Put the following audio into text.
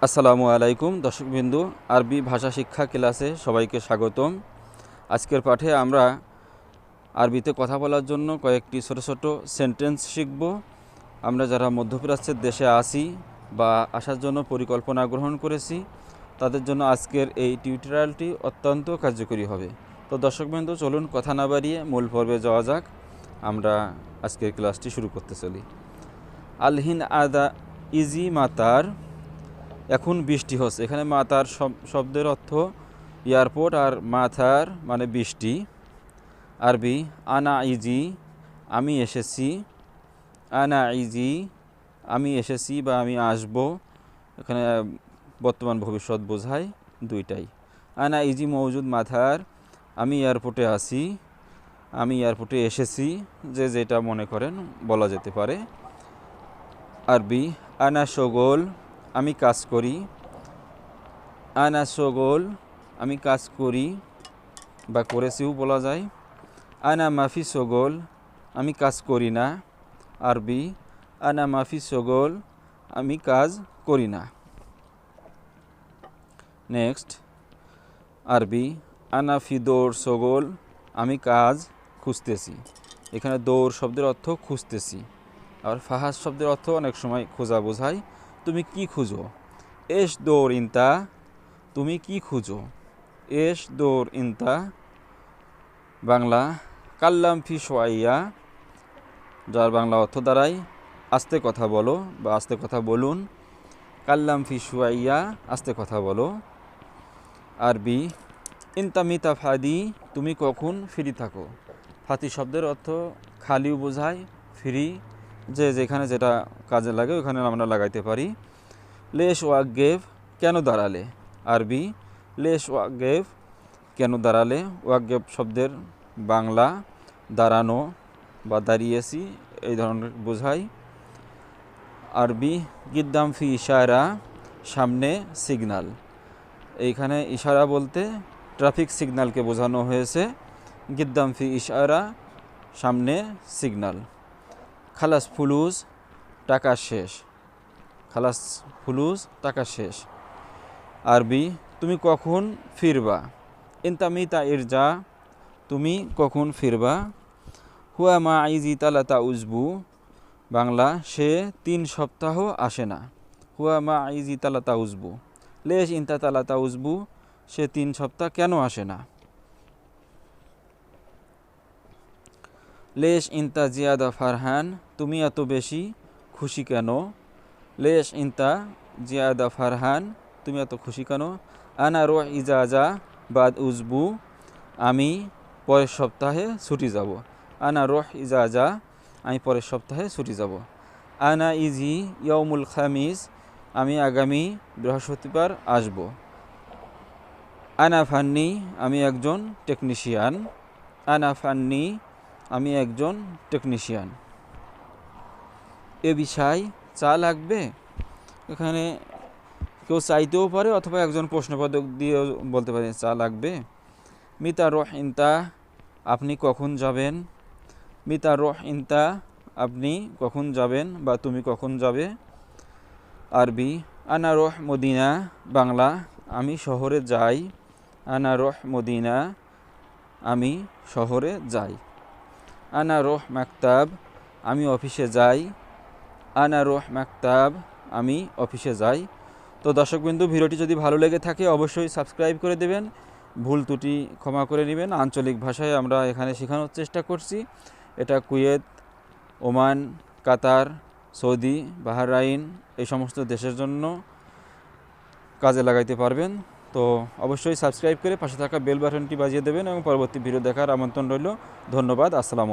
আসসালামু আলাইকুম দর্শকবৃন্দু, আরবি ভাষা শিক্ষা ক্লাসে সবাইকে স্বাগতম। আজকের পাঠে আমরা আরবিতে কথা বলার জন্য কয়েকটি ছোট ছোট সেন্টেন্স শিখব। আমরা যারা মধ্যপ্রাচ্যের দেশে আসি বা আসার জন্য পরিকল্পনা গ্রহণ করেছি তাদের জন্য আজকের এই টিউটোরিয়ালটি অত্যন্ত কার্যকরী হবে। তো দর্শকবৃন্দু, চলুন কথা না বাড়িয়ে মূল পর্বে যাওয়া যাক। আমরা আজকের ক্লাসটি শুরু করতে চলি। আলহিন আদা ইজি মাতার, এখন বৃষ্টি হচ্ছে। এখানে মাতার শব্দের অর্থ এয়ারপোর্ট, আর মাথার মানে বৃষ্টি। আরবি আনা ইজি, আমি এসেছি। আনা ইজি, আমি এসেছি বা আমি আসব। এখানে বর্তমান ভবিষ্যৎ বোঝায়, দুইটাই। আনা ইজি মৌজুদ মাথার, আমি এয়ারপোর্টে আছি, আমি এয়ারপোর্টে এসেছি, যে যেটা মনে করেন বলা যেতে পারে। আরবি আনা শগোল, আমি কাজ করি। আনা শগোল, আমি কাজ করি বা করেছিও বলা যায়। আনা মাফি শগোল, আমি কাজ করি না। আরবি আনা মাফি শগোল, আমি কাজ করি না। নেক্সট আরবি আনা ফি দৌড় শগোল, আমি কাজ খুঁজতেছি। এখানে দৌড় শব্দের অর্থ খুঁজতেছি, আর ফাহাজ শব্দের অর্থ অনেক সময় খোঁজা বোঝায়। তুমি কি খুঁজো? এস দৌড় ইনতা, তুমি কি খুঁজো? এস দৌড় ইনতা। বাংলা কাল্লাম ফি সোয়াইয়া, যার বাংলা অর্থ দাঁড়ায় আস্তে কথা বলো বা আস্তে কথা বলুন। কাল্লাম ফি সোয়াইয়া, আস্তে কথা বলো। আরবি ইনতা মিতা ফাদি, তুমি কখন ফ্রি থাকো? ফাতি শব্দের অর্থ খালিও বোঝায়, ফ্রি, যে যেখানে যেটা কাজে লাগে ওখানে আমরা লাগাইতে পারি। লেশ ওয়াগেভ, কেন দাঁড়ালে? আরবি লেশ ওয়াগেভ, কেন দাঁড়ালে। ওয়াগেভ শব্দের বাংলা দাঁড়ানো বা দাঁড়িয়েছি, এই ধরনের বোঝায়। আরবি গিদ্দাম ফি ইশারা, সামনে সিগনাল। এইখানে ইশারা বলতে ট্রাফিক সিগন্যালকে বোঝানো হয়েছে। গিদ্দাম ফি ইশারা, সামনে সিগন্যাল। খালাস ফুলুস, টাকা শেষ। খালাস ফুলুস, টাকা শেষ। আরবি তুমি কখন ফিরবা? ইনতা মিতা ইরজা, তুমি কখন ফিরবা? হুয়া মা ইজি তালাতা উজবু, বাংলা সে 3 সপ্তাহ আসে না। হুয়া মা ইজি তালাতা উজবু। লেশ ইনতা তালাতা উজবু, সে 3 সপ্তাহ কেন আসে না? লেশ ইনতা জিয়াদা ফারহান, তুমি এত বেশি খুশি কেন? লেশ ইনতা জিয়াদা ফারহান, তুমি এত খুশি কেন? আনা রোহ ইজাজা বাদ উজবু, আমি পরের সপ্তাহে ছুটি যাব। আনা রোহ ইজাজা, আমি পরের সপ্তাহে ছুটি যাব। আনা ইজি ইয়ৌমুল খামিস, আমি আগামী বৃহস্পতিবার আসব। আনা ফান্নি, আমি একজন টেকনিশিয়ান। আনা ফান্নি, আমি একজন টেকনিশিয়ান। এ বিষয় চা লাগবে, এখানে কেউ চাইতেও পারে অথবা একজন প্রশ্নবোধক দিয়ে বলতে পারে চা লাগবে। মিতা রোহ ইনতা, আপনি কখন যাবেন? মিতা রোহ ইনতা, আপনি কখন যাবেন বা তুমি কখন যাবে? আরবি আনা রোহ মদিনা, বাংলা আমি শহরে যাই। আনা রোহ মদিনা, আমি শহরে যাই। আনা রোহ মাকতাব, আমি অফিসে যাই। আনা রোহ মাকতাব, আমি অফিসে যাই। তো দর্শকবিন্দু, ভিডিওটি যদি ভালো লেগে থাকে অবশ্যই সাবস্ক্রাইব করে দেবেন, ভুল ত্রুটি ক্ষমা করে নেবেন। আঞ্চলিক ভাষায় আমরা এখানে শেখানোর চেষ্টা করছি। এটা কুয়েত, ওমান, কাতার, সৌদি, বাহরাইন এই সমস্ত দেশের জন্য কাজে লাগাইতে পারবেন। তো অবশ্যই সাবস্ক্রাইব করে পাশে থাকা বেল বাটনটি বাজিয়ে দেবেন এবং পরবর্তী ভিডিও দেখার আমন্ত্রণ রইল। ধন্যবাদ। আসসালামু আলাইকুম।